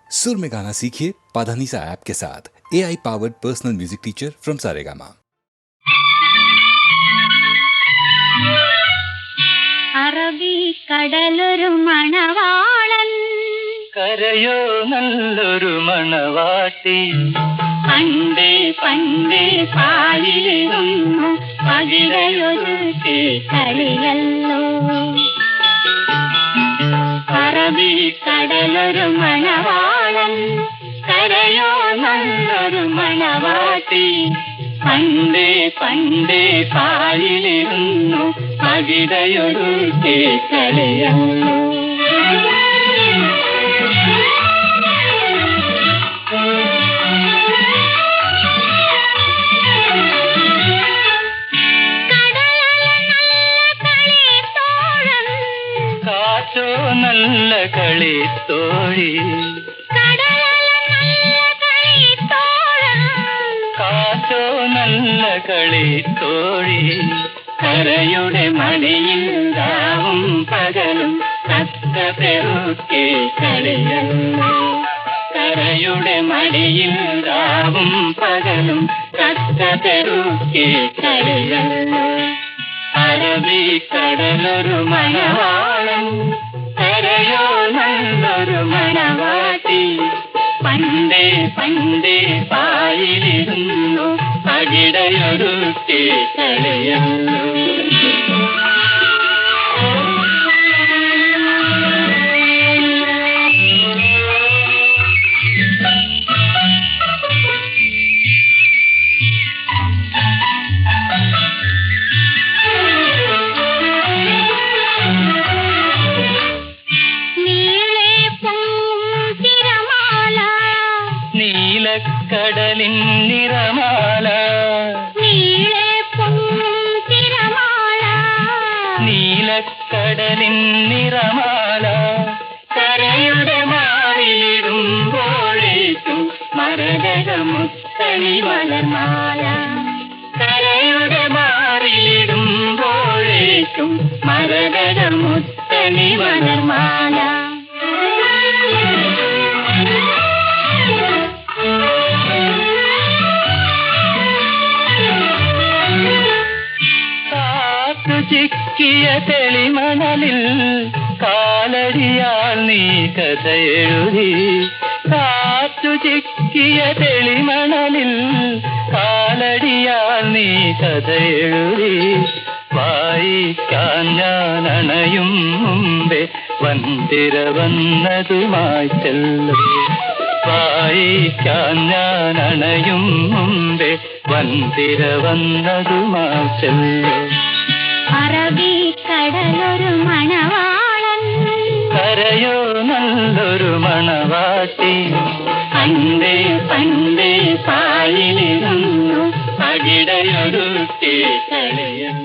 सुर में गाना सीखिए पाधानीसा ऐप के साथ। AI powered personal music teacher from Saregama. അറബി കടലൊരു മണവാളൻ, കരയോ നല്ലൊരു മണവാട്ടി. പണ്ടേ പണ്ടേ പാലിലിരുന്നു പകിടയൊരു കളിയല്ലോ. അറബി കടലൊരു മണവാളൻ, കരയോ നല്ലൊരു മണവാട്ടി. പണ്ടേ പണ്ടേ പാലിലിരുന്നു പകിടയൊരു കളിയല്ലോ. കാറ്റോ നല്ല കളി തോഴി, കാറ്റോ നല്ല കളി തോഴി. കരയുടെ മടിയിൽ രാവും പകലും തക്ക പെറുക്കെ കളിയല്ലോ. കരയുടെ മടിയിൽ രാവും പകലും തക്ക പെറുക്കെ കളിയല്ലോ. അറബി കടലൊരു മണവാളൻ, കരയോ നല്ലൊരു മണവാട്ടി. പണ്ടേ പണ്ടേ പായിലിരുന്നു പകിടയൊരു കളിയല്ലോ. നീലക്കടലിൻ നിറമാല, നീലക്കടലിൻ നിറമാല. കരയുടെ മാറിയിടുമ്പോഴേക്കും മരകമുത്തണി മലർമാല. കരയുടെ മാറിയിടുമ്പോഴേക്കും മരകമുത്തണി മലർമാല. ചിക്കിയ തെളിമണലിൽ കാലടിയാൽ നീ കഥ എഴുതി. കാറ്റു ചിക്കിയ തെളിമണലിൽ കാലടിയാൽ നീ കഥ എഴുതി. വായിക്കാൻ ഞാൻ അണയും മുമ്പേ വന്തിര വന്നതുമായി ചെല്ലും. വായിക്കാൻ ഞാൻ അണയും മുമ്പേ വന്തിര വന്നതുമായി ചെല്ലും. അറബി കടലൊരു മണവാളൻ, കരയോ നല്ലൊരു മണവാട്ടി. പണ്ടേ പണ്ടേ പായിലിരുന്നു പകിടയൊരു കളിയല്ലോ.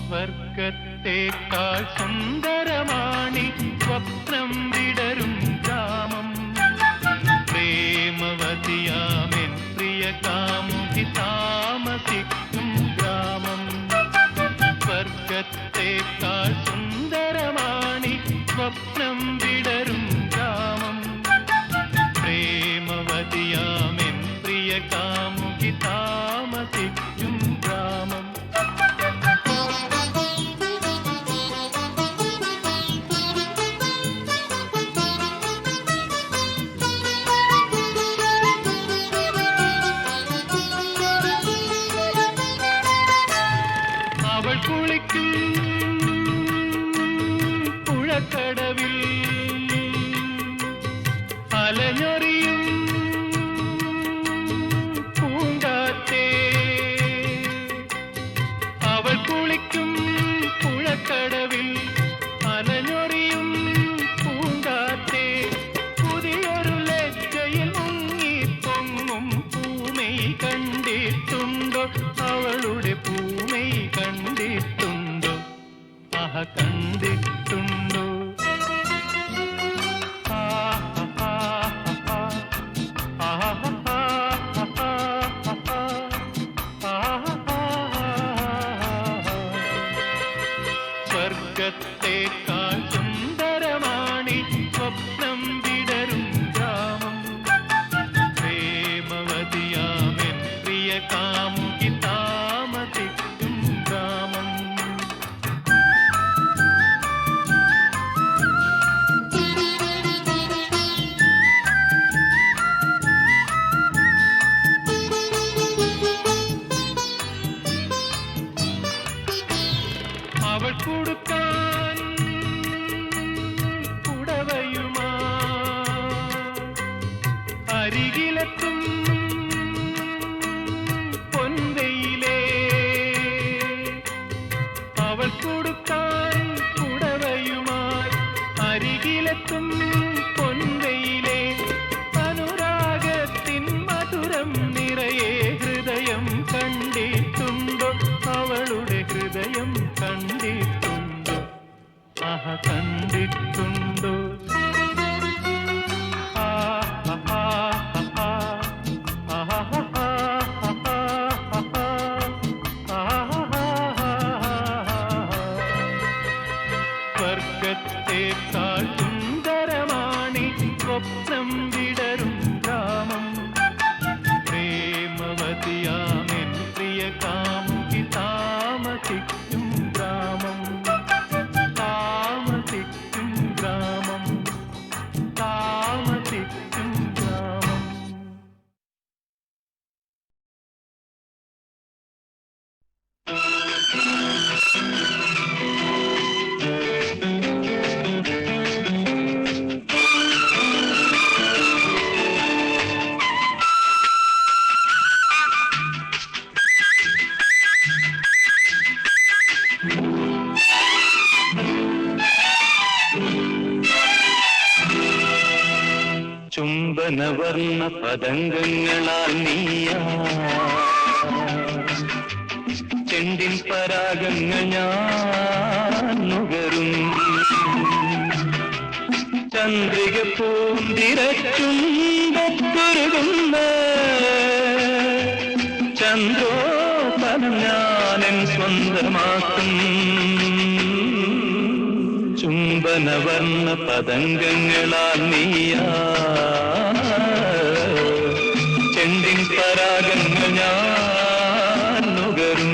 സ്വർഗത്തേക്കാൾ സുന്ദരമാണി സ്വപ്നം വിടരും ഗ്രാമം. പ്രേമവതിയാമെൻ പ്രിയ കാമുകി താമസിക്കും ഗ്രാമം. സ്വർഗത്തേക്കാൾ സുന്ദരമാണി സ്വപ്നം വിടരും ഗ്രാമം. പ്രേമവതിയാമെൻ പ്രിയ കാമുകി താമസിക്കും ഗ്രാമം. അവൾ കുളിക്കും പുഴക്കടവിൽ അരികിലെത്തും പൊൻവെയിലേ അനുരാഗത്തിൻ മധുരം നിറയെ ഹൃദയം കണ്ടിട്ടുണ്ടോ അവളുടെ ഹൃദയം കണ്ടിട്ടുണ്ടോ ആഹ കണ്ടിട്ടുണ്ടോ സ്വർഗത്തേക്കാൾ സുന്ദരമാണി സ്വപ്നം വിടരും ഗ്രാമം പ്രേമവതിയാമെൻ പ്രിയ കാമുകി താമസിക്കും ഗ്രാമം താമസിക്കും ഗ്രാമം താമസിക്കും ഗ്രാമം ചുംബനവർണ്ണ പതംഗങ്ങളാൽ നീയാ ചെണ്ടിൻ പരാഗങ്ങൾ ഞാൻ നുകരും ചന്ദ്രിക പൂന്തിരച്ചുണ്ടുരുകുന്ന ചന്ദ്രോപനം ഞാനെൻ സ്വന്തമാക്കും ചുംബനവർണ്ണ പതംഗങ്ങളാൽ നീയാ ചെണ്ടിൻ പരാഗങ്ങൾ ഞാൻ നുകരും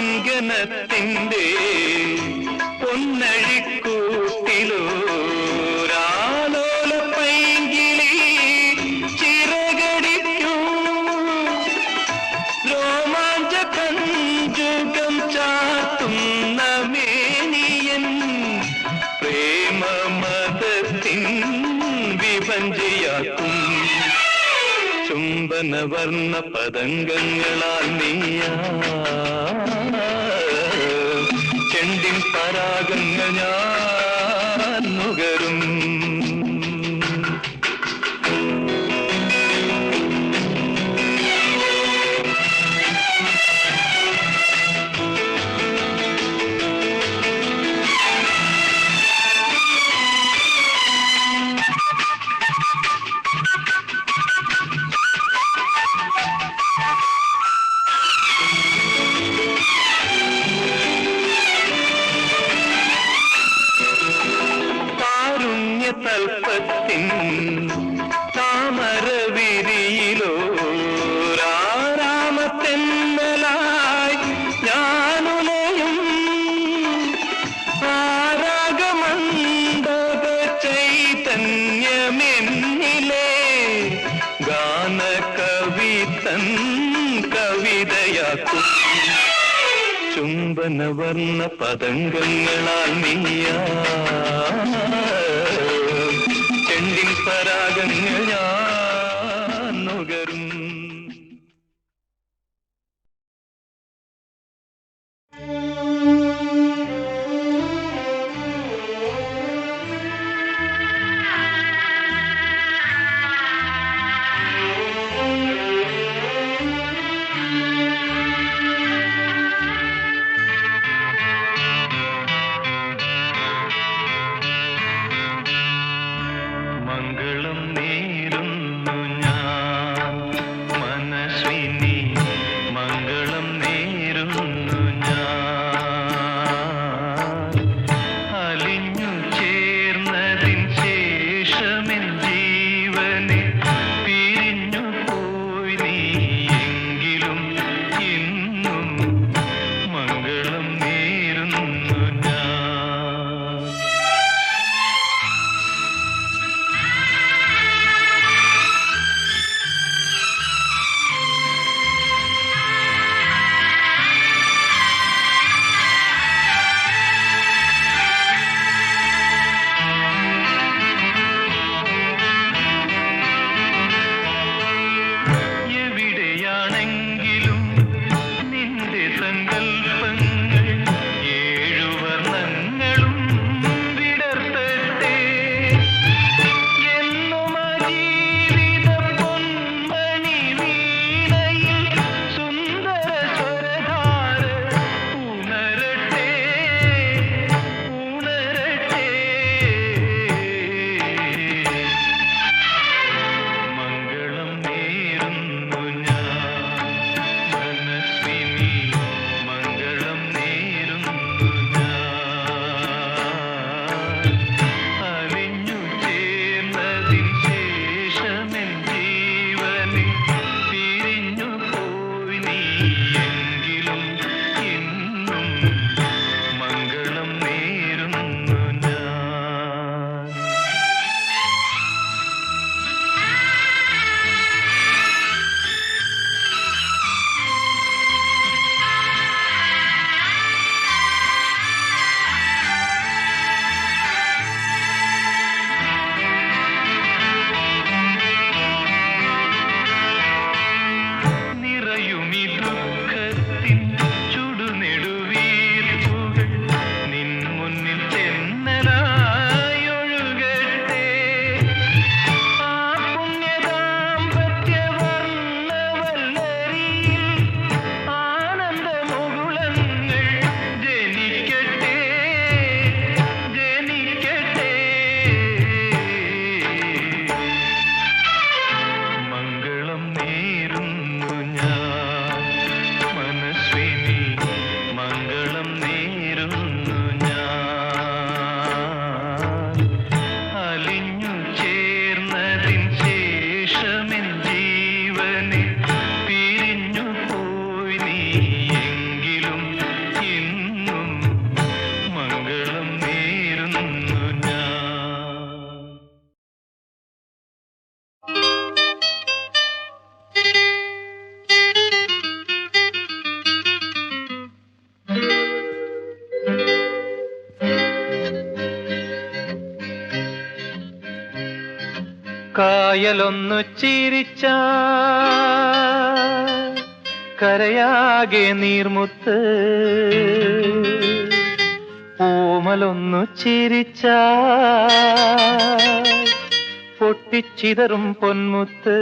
ലിംഗനത്തിന്റെ പൊന്നഴിക്കൂട്ടിലോരാലോല പൈങ്കിളി ചിറകടിക്കൂ രോമാഞ്ച കഞ്ചുകം ചാത്തുന്ന മേനിയൻ പ്രേമമതത്തിൻ വിഭഞ്ചിയാക്കും ചുംബനവർണ്ണ പതംഗങ്ങളാൽ നീയാ ചെണ്ടിൻ പരാഗങ്ങൾ ഞാൻ നുകരും തൽപ്പത്തിൻ താമരവിരിയിലോരാമത്തെന്നലായി ഞാനുലയും ആരാഗമണ്ഡപ ചൈതന്യമെന്നിലെ ഗാനകവിതൻ കവിതയാക്കും ചുംബനവർണ്ണ പതംഗങ്ങളാൽ നീയാ ചെണ്ടിൻ പരാഗങ്ങൾ ഞാൻ നുകരും മംഗളം നേരും കായലൊന്നു ചിരിച്ച കരയാകെ നീർമുത്ത് ഓമലൊന്നു ചിരിച്ച പൊട്ടിച്ചിതറും പൊന്മുത്ത്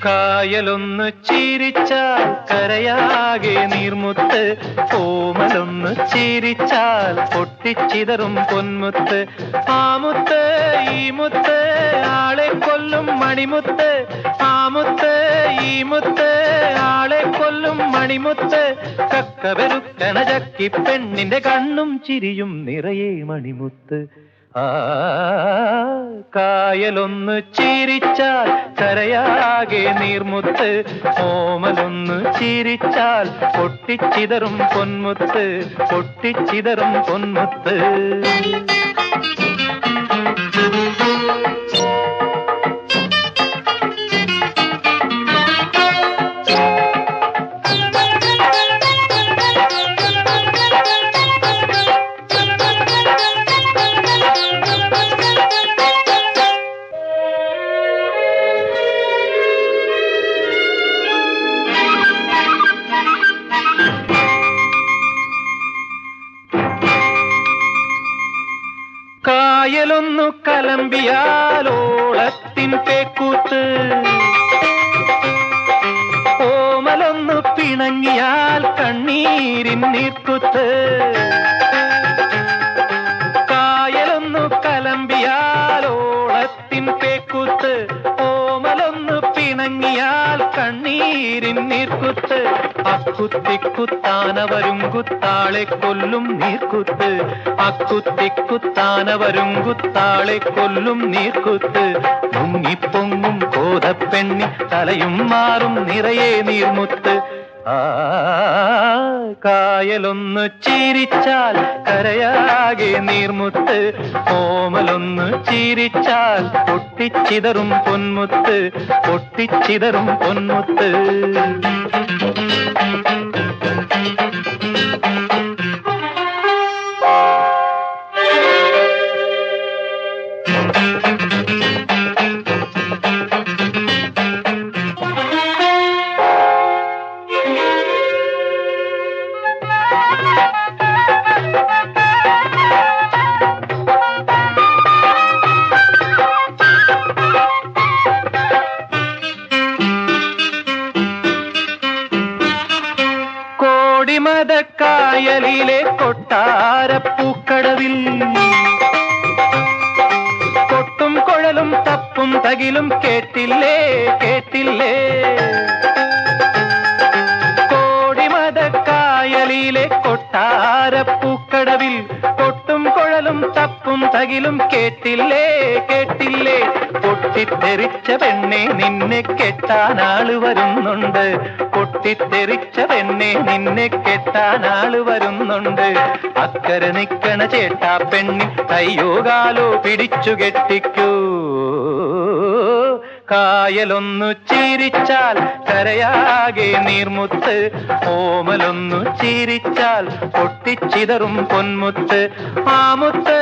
കായലൊന്നു ചിരിച്ചാൽ കരയാകെ നീർമുത്ത് ഓമലൊന്നു ചിരിച്ചാൽ പൊട്ടിച്ചിതറും പൊന്മുത്ത് ആ മുത്ത് ഈ മുത്ത് ആളെ കൊല്ലും മണിമുത്ത് ആ മുത്ത് ഈ മുത്ത് ആളെ കൊല്ലും മണിമുത്ത് കക്കവരുക്കണ ചക്കി പെണ്ണിന്റെ കണ്ണും ചിരിയും നിറയെ മണിമുത്ത് ആ കായലൊന്നു ചിരിച്ചാൽ കരയാകെ നീർമുത്ത് ഓമലൊന്നു ചിരിച്ചാൽ പൊട്ടിച്ചിതറും പൊന്മുത്ത് പൊട്ടിച്ചിതറും പൊന്മുത്ത് കായലൊന്നു കലമ്പിയാലോളത്തിൻ പേക്കൂത്ത് ഓമലൊന്നു പിണങ്ങിയാൽ കണ്ണീരിൻ നീർക്കുത്ത് കായലൊന്നു കലമ്പിയാലോളത്തിൻ പേക്കൂത്ത് ഓമലൊന്നു പിണങ്ങിയാൽ കണ്ണീരിൻ നീർക്കുത്ത് അക്കുത്തിക്കുത്താനവരും കുത്താളെ കൊല്ലും നീർക്കുത്ത് അക്കുത്തിക്കുത്താനവരും കുത്താളെ കൊല്ലും നീർക്കുത്ത് മുങ്ങിപ്പൊങ്ങും കോതപ്പെണ്ണി തലയും മാറും നിറയെ നീർമുത്ത് ആ കായലൊന്നു ചിരിച്ചാൽ കരയാകെ നീർമുത്ത് ഓമലൊന്നു ചിരിച്ചാൽ പൊട്ടിച്ചിതറും പൊന്മുത്ത് പൊട്ടിച്ചിതറും പൊന്മുത്ത് കായലിലെ കൊട്ടാരപ്പൂക്കടവിൽ കൊട്ടും കുഴലും തപ്പും തകിലും കേട്ടില്ലേ കേട്ടില്ലേ കോടിമതക്കായലിലെ കൊട്ടാരപ്പൂക്കടവിൽ കൊട്ടും കുഴലും തപ്പും തകിലും കേട്ടില്ലേ കേട്ടില്ലേ പൊട്ടിത്തെറിച്ച പെണ്ണെ നിന്നെ കെട്ടാനാള് വരുന്നുണ്ട് പൊട്ടിത്തെറിച്ച പെണ്ണെ നിന്നെ കെട്ടാനാള് വരുന്നുണ്ട് അക്കരെ നിക്കണ ചേട്ടാ പെണ്ണി കയ്യോ കാലോ പിടിച്ചു കെട്ടിക്കൂ കായലൊന്നു ചിരിച്ചാൽ കരയാകെ നീർമുത്ത് ഓമലൊന്നു ചിരിച്ചാൽ പൊട്ടിച്ചിതറും പൊന്മുത്ത് ആ മുത്ത്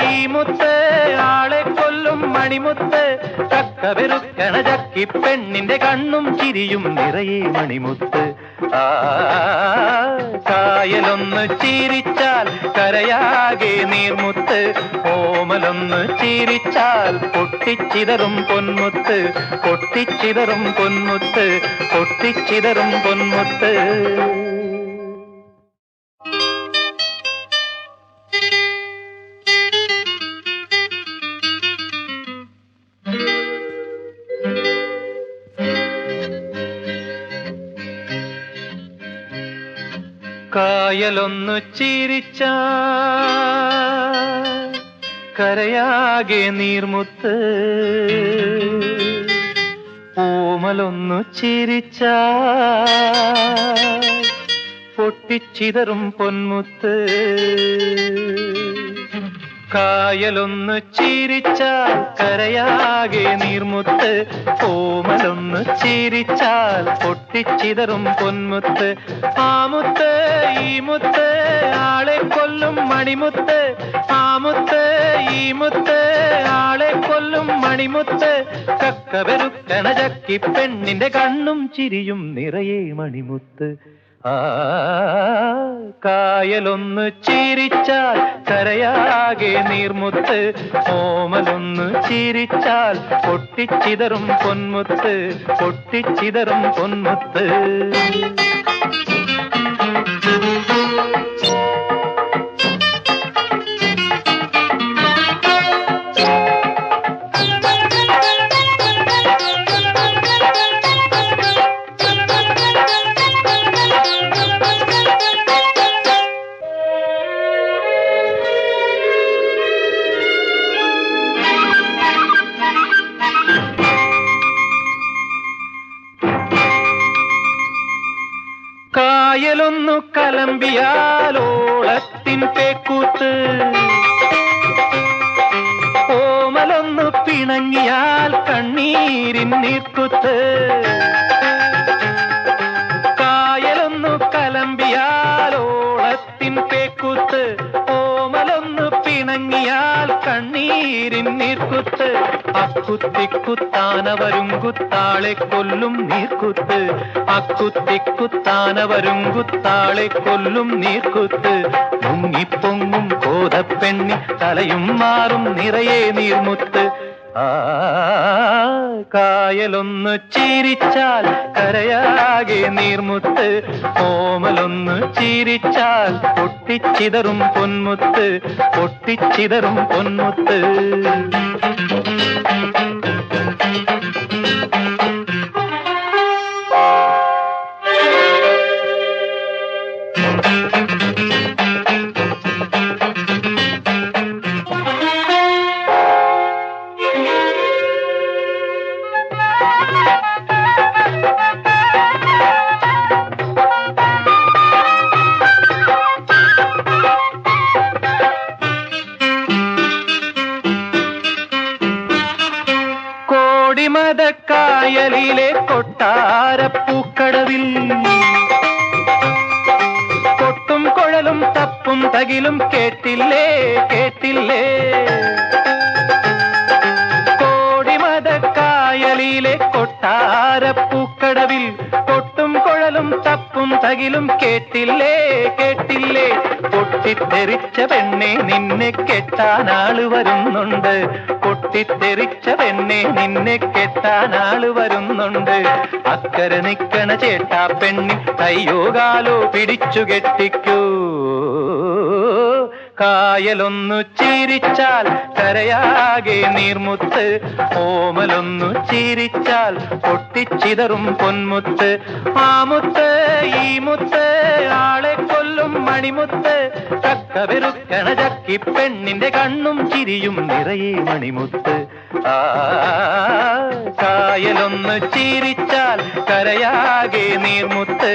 ഈ മുത്ത് ആളെ കൊല്ലും മണിമുത്ത് കക്കവരുക്കണ ചക്കി പെണ്ണിന്റെ കണ്ണും ചിരിയും നിറയെ മണിമുത്ത് ആ കായലൊന്നു ചിരിച്ചാൽ കരയാകെ നീർമുത്ത് ഓമലൊന്നു ചിരിച്ചാൽ പൊട്ടിച്ചിതറും പൊന്മുത്ത് പൊട്ടിച്ചിതറും പൊന്മുത്ത് പൊട്ടിച്ചിതറും പൊന്മുത്ത് കായലൊന്നു ചിരിച്ച കരയാകെ നീർമുത്ത് ഓമലൊന്നു ചിരിച്ച പൊട്ടിച്ചിതറും പൊന്മുത്ത് കായലൊന്നു ചിരിച്ചാൽ കരയാകെ നീർമുത്ത് ഓമലൊന്നു ചിരിച്ചാൽ പൊട്ടിച്ചിതറും പൊന്മുത്ത് ആ മുത്ത് ഈ മുത്ത് ആളെ കൊല്ലും മണിമുത്ത് ആ മുത്ത് ഈ മുത്ത് ആളെ കൊല്ലും മണിമുത്ത് കക്കവരുക്കണ ചക്കി പെണ്ണിന്റെ കണ്ണും ചിരിയും നിറയെ മണിമുത്ത് ആ കായലൊന്ന് ചിരിച്ചാൽ കരയാകെ നീർമുത്ത് ഓമലൊന്ന് ചിരിച്ചാൽ പൊട്ടിച്ചിതറും പൊന്മുത്ത് പൊട്ടിച്ചിതറും പൊന്മുത്ത് കായലൊന്നു കലമ്പിയാലോളത്തിൻ പേക്കൂത്ത് ഓമലൊന്നു പിണങ്ങിയാൽ കണ്ണീരിൻ നീർക്കുത്ത് കായലൊന്നു കലമ്പിയാലോളത്തിൻ പേക്കൂത്ത് ഓമലൊന്നു പിണങ്ങിയാൽ കണ്ണീരിൻ നീർക്കുത്ത് അക്കുത്തിക്കുത്താനവരും കുത്താളെ കൊല്ലും നീർക്കുത്ത് അക്കുത്തിക്കുത്താനവരും കുത്താളെ കൊല്ലും നീർക്കുത്ത് മുങ്ങിപ്പൊങ്ങും കോതപ്പെണ്ണി തലയും മാറും നിറയെ നീർമുത്ത് ആ കായലൊന്ന് ചിരിച്ചാൽ കരയാകെ നീർമുത്ത് ഓമലൊന്ന് ചിരിച്ചാൽ പൊട്ടിച്ചിതറും പൊന്മുത്ത് പൊട്ടിച്ചിതറും പൊന്മുത്ത് മതക്കായലിലെ കൊട്ടാരപ്പൂക്കടവിൽ കൊട്ടും കുഴലും തപ്പും തകിലും കേട്ടില്ലേ കേട്ടില്ലേ കോടിമതക്കായലിലെ കൊട്ടാരപ്പൂക്കടവിൽ കൊട്ടും കുഴലും തപ്പും തകിലും കേട്ടില്ലേ കേട്ടില്ലേ പൊട്ടിത്തെറിച്ച പെണ്ണെ നിന്നെ കെട്ടാനാള് വരുന്നുണ്ട് പൊട്ടിത്തെറിച്ച പെണ്ണെ നിന്നെ കെട്ടാനാള് വരുന്നുണ്ട് അക്കരെ നിക്കണ ചേട്ടാ പെണ്ണി കയ്യോ കാലോ പിടിച്ചു കെട്ടിക്കൂ കായലൊന്നു ചിരിച്ചാൽ കരയാകെ നീർമുത്ത് ഓമലൊന്നു ചിരിച്ചാൽ പൊട്ടിച്ചിതറും പൊന്മുത്ത് ആ മുത്ത് ഈ മുത്ത് ആളെ കൊല്ലും മണിമുത്ത് കക്കവെറുക്കണ ചക്കി പെണ്ണിന്റെ കണ്ണും ചിരിയും നിറയെ മണിമുത്ത് ആ കായലൊന്ന് ചിരിച്ചാൽ കരയാകെ നീർമുത്ത്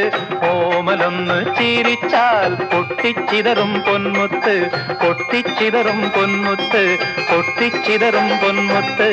ഓമലൊന്ന് ചിരിച്ചാൽ പൊട്ടിച്ചിതറും പൊന്മുത്ത് പൊട്ടിച്ചിതറും പൊന്മുത്ത് പൊട്ടിച്ചിതറും പൊന്മുത്ത്